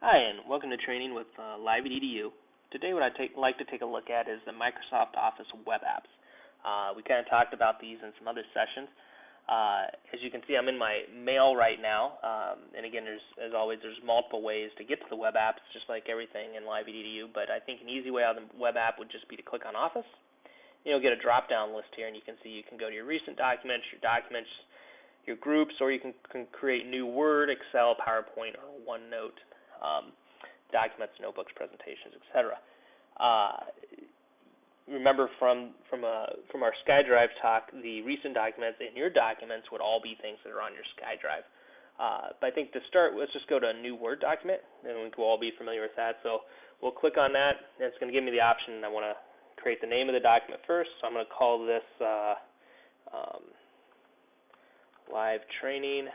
Hi, and welcome to training with Live at EDU. Today, what I'd like to take a look at is the Microsoft Office web apps. We kind of talked about these in some other sessions. As you can see, I'm in my mail right now, and again, as always, there's multiple ways to get to the web apps, just like everything in Live at EDU. But I think an easy way out of the web app would just be to click on Office. You'll get a drop-down list here, and you can see you can go to your recent documents, your groups, or you can create new Word, Excel, PowerPoint, or OneNote documents, notebooks, presentations, etc. Remember from our SkyDrive talk, the recent documents in your documents would all be things that are on your SkyDrive. But I think to start, let's just go to a new Word document, and we will all be familiar with that. So we'll click on that, and it's going to give me the option. I want to create the name of the document first, so I'm going to call this live training,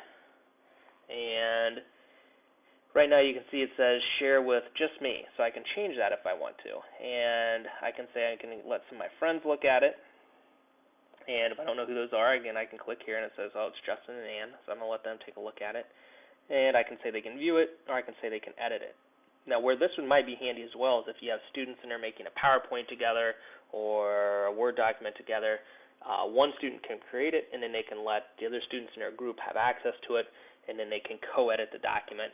and right now you can see it says share with just me, so I can change that if I want to. And I can say I can let some of my friends look at it. And if I don't know who those are, again, I can click here and it says, oh, it's Justin and Ann, so I'm going to let them take a look at it. And I can say they can view it, or I can say they can edit it. Now, where this one might be handy as well is if you have students and they're making a PowerPoint together or a Word document together. One student can create it, and then they can let the other students in their group have access to it, and then they can co-edit the document.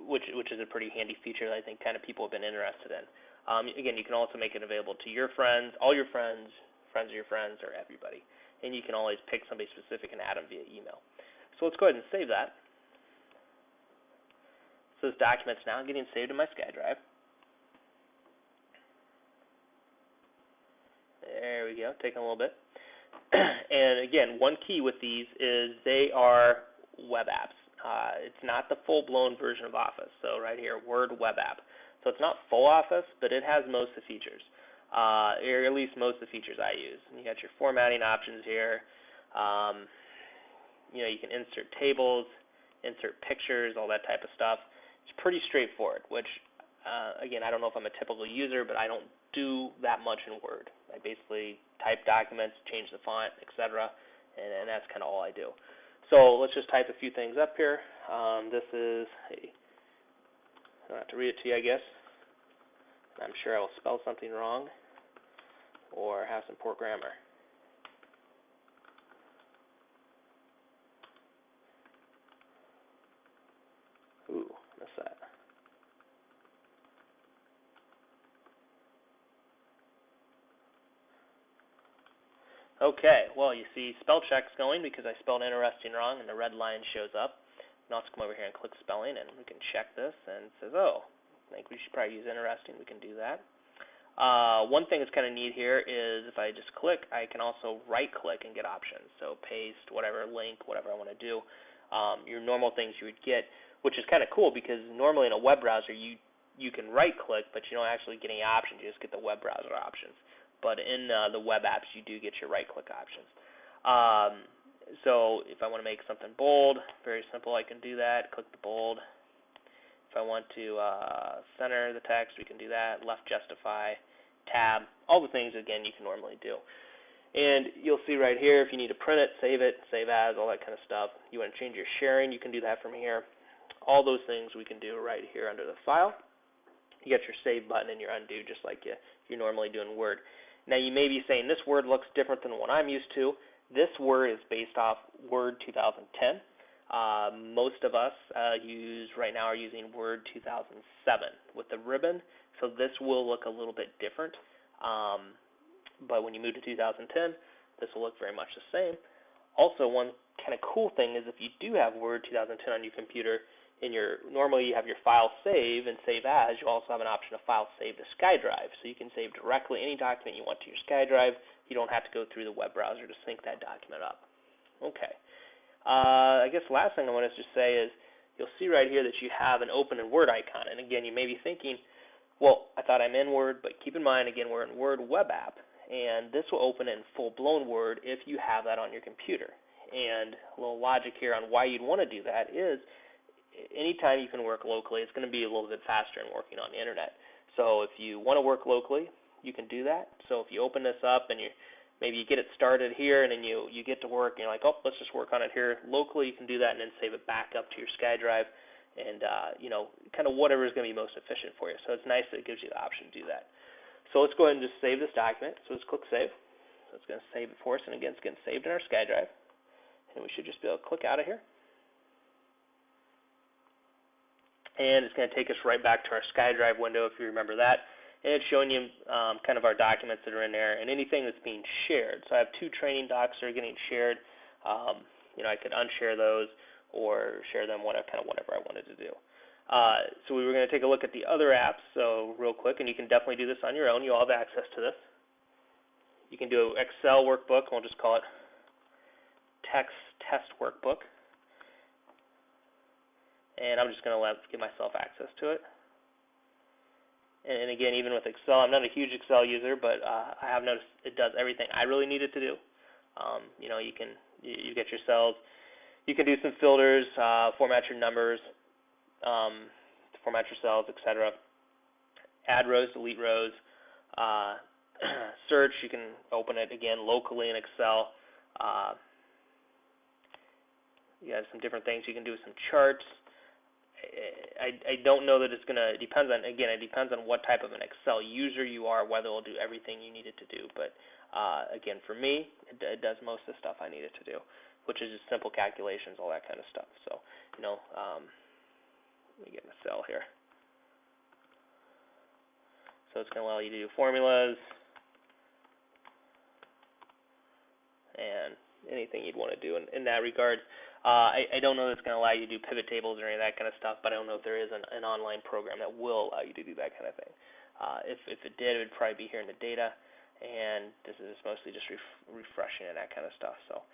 Which is a pretty handy feature that I think kind of people have been interested in. Again, you can also make it available to your friends, all your friends, friends of your friends, or everybody. And you can always pick somebody specific and add them via email. So let's go ahead and save that. So this document's now getting saved in my SkyDrive. There we go, taking a little bit. And again, one key with these is they are web apps. It's not the full-blown version of Office. So right here, Word web app. So it's not full Office, but it has most of the features, or at least most of the features I use. And you got your formatting options here. You can insert tables, insert pictures, all that type of stuff. It's pretty straightforward, which, again, I don't know if I'm a typical user, but I don't do that much in Word. I basically type documents, change the font, etc., and that's kind of all I do. So let's just type a few things up here. This is, I don't have to read it to you, I guess. I'm sure I will spell something wrong or have some poor grammar. Ooh, missed that. Okay, well, you see spell check's going because I spelled interesting wrong and the red line shows up. Now let's come over here and click spelling and we can check this and it says, oh, I think we should probably use interesting. We can do that. One thing that's kind of neat here is if I just click, I can also right click and get options. So paste, whatever, link, whatever I want to do. Your normal things you would get, which is kind of cool because normally in a web browser you can right click, but you don't actually get any options. You just get the web browser options. But in the web apps, you do get your right-click options. So if I want to make something bold, very simple, I can do that. Click the bold. If I want to center the text, we can do that. Left justify, tab, all the things, again, you can normally do. And you'll see right here, if you need to print it, save as, all that kind of stuff. You want to change your sharing, you can do that from here. All those things we can do right here under the file. You got your save button and your undo, just like you're normally doing Word. Now you may be saying this Word looks different than what I'm used to. This Word is based off Word 2010. Most of us right now are using Word 2007 with the ribbon, so this will look a little bit different. But when you move to 2010, this will look very much the same. Also, one kind of cool thing is if you do have Word 2010 on your computer, normally you have your file save and save as, you also have an option of file save to SkyDrive. So you can save directly any document you want to your SkyDrive. You don't have to go through the web browser to sync that document up. Okay. I guess the last thing I want to just say is you'll see right here that you have an open in Word icon. And again, you may be thinking, well, I thought I'm in Word, but keep in mind, again, we're in Word web app. And this will open in full-blown Word if you have that on your computer. And a little logic here on why you'd want to do that is anytime you can work locally, it's going to be a little bit faster than working on the internet. So if you want to work locally, you can do that. So if you open this up and maybe you get it started here and then you get to work and you're like, oh, let's just work on it here locally, you can do that and then save it back up to your SkyDrive and kind of whatever is going to be most efficient for you. So it's nice that it gives you the option to do that. So let's go ahead and just save this document. So let's click Save. So it's going to save it for us, and again, it's getting saved in our SkyDrive. And we should just be able to click out of here. And it's going to take us right back to our SkyDrive window, if you remember that. And it's showing you kind of our documents that are in there and anything that's being shared. So I have 2 training docs that are getting shared. I could unshare those or share them, whatever I wanted to do. So we were going to take a look at the other apps, so real quick, and you can definitely do this on your own. You all have access to this. You can do an Excel workbook, and we'll just call it Text Test Workbook. And I'm just going to give myself access to it. And again, even with Excel, I'm not a huge Excel user, but I have noticed it does everything I really need it to do. You get your cells. You can do some filters, format your numbers, format your cells, etc. Add rows, delete rows. Search, you can open it again locally in Excel. You have some different things you can do with some charts. I don't know that it's going to, it depends on what type of an Excel user you are, whether it'll do everything you need it to do. But again, for me, it does most of the stuff I need it to do, which is just simple calculations, all that kind of stuff. So, let me get in the cell here. So it's going to allow you to do formulas and anything you'd want to do in that regard. I don't know that it's going to allow you to do pivot tables or any of that kind of stuff, but I don't know if there is an online program that will allow you to do that kind of thing. If it did, it would probably be here in the data, and this is mostly just refreshing and that kind of stuff. So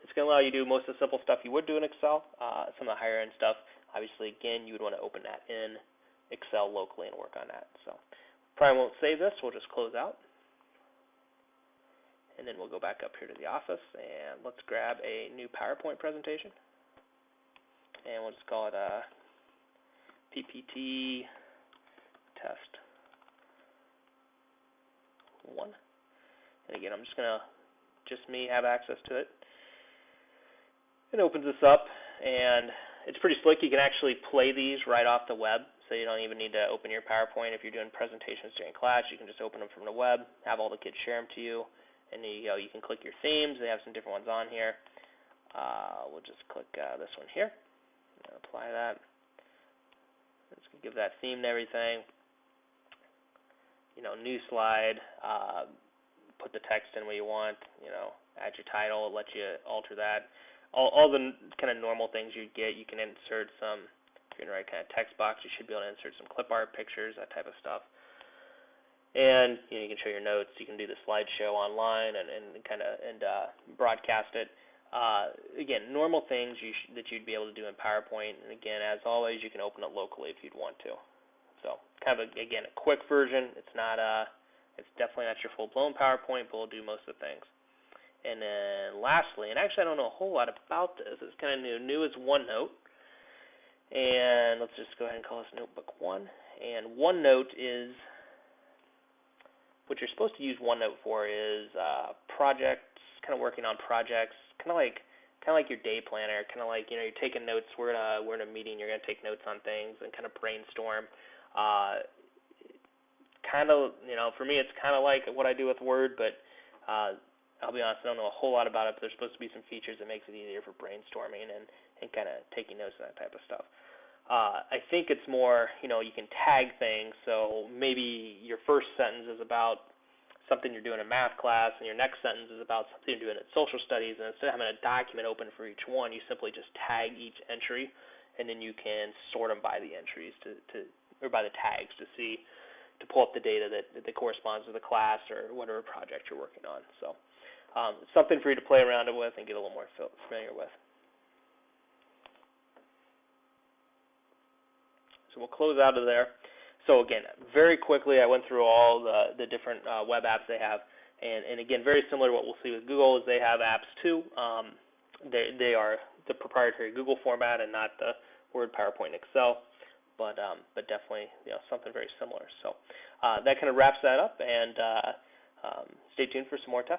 it's going to allow you to do most of the simple stuff you would do in Excel. Some of the higher end stuff, obviously, again, you would want to open that in Excel locally and work on that. So probably won't save this. We'll just close out. And then we'll go back up here to the office, and let's grab a new PowerPoint presentation. And we'll just call it a PPT Test 1. And again, I'm just going to, just me have access to it. It opens this up, and it's pretty slick. You can actually play these right off the web, so you don't even need to open your PowerPoint. If you're doing presentations during class, you can just open them from the web, have all the kids share them to you. And there you go. You can click your themes. They have some different ones on here. We'll just click this one here. Apply that. Let's give that theme and everything. New slide. Put the text in where you want. Add your title. Let you alter that. All the kind of normal things you'd get. You can insert some. If you're in the right kind of text box, you should be able to insert some clip art pictures, that type of stuff. And you can show your notes. You can do the slideshow online and broadcast it. Again, normal things that you'd be able to do in PowerPoint. And again, as always, you can open it locally if you'd want to. So kind of a quick version. It's definitely not your full-blown PowerPoint, but we'll do most of the things. And then lastly, and actually I don't know a whole lot about this. It's kind of new. New is OneNote. And let's just go ahead and call this Notebook 1. And OneNote is, what you're supposed to use OneNote for is projects, kind of working on projects, kind of like your day planner, kind of like you're taking notes. We're in a meeting, you're going to take notes on things and kind of brainstorm. For me, it's kind of like what I do with Word, but I'll be honest, I don't know a whole lot about it. But there's supposed to be some features that makes it easier for brainstorming and kind of taking notes and that type of stuff. I think it's more, you can tag things, so maybe your first sentence is about something you're doing in math class, and your next sentence is about something you're doing in social studies, and instead of having a document open for each one, you simply just tag each entry, and then you can sort them by the entries or by the tags to pull up the data that corresponds to the class or whatever project you're working on. So something for you to play around with and get a little more familiar with. So we'll close out of there. So again, very quickly, I went through all the different web apps they have, and again, very similar to what we'll see with Google is they have apps too. They are the proprietary Google format and not the Word, PowerPoint, Excel, but definitely something very similar. So that kind of wraps that up, and stay tuned for some more tests.